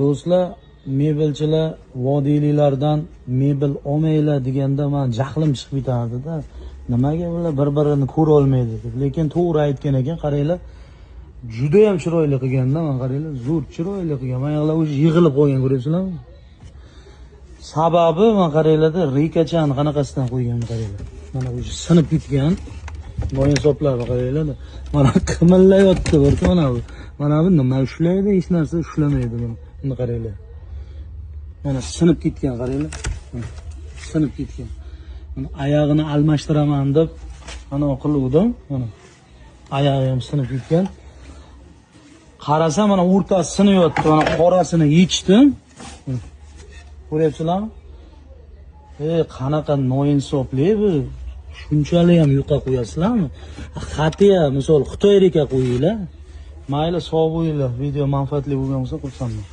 Do'stlar, mebelchilar vodiyliklardan mebel olmaylar deganda men jahlim chiqib ketardi-da. Nimaga bular bir-birini ko'ra olmaydi deb. Lekin to'g'ri aytgan ekan, qaranglar. Juda ham chiroyli qilganda, men qaranglar, zo'r chiroyli qilgan. Mana ular o'zi yig'ilib qolgan, ko'ryapsizlarmi? Sababi men qaranglarda rekachani qanaqasidan qo'yganini qaranglar. Mana o'zi sinib ketgan. Mo'yin soplarni qaranglar. Mana qimillayapti bir mana bu. Mana bu nima ushlaydi, hech narsa ushlamaydi buni. Buni qaranglar. Mana sinib ketgan, qaranglar. Sinib ketgan. Mana oyog'ini almashtiraman deb mana qiluvdim. Mana oyog'i ham sinib ketgan. Qarasa mana o'rtasi sinayapti. Mana qorasini yechdim. Ko'ryapsizlarmi? Qanaqa no'insofli bu. Shunchalik ham yuqa qo'yasizlarmi? Xatiya, misol Xitoy reka qo'yinglar. Mayli sog' bo'linglar. Video manfaatli bo'lgan bo'lsa, xursandman.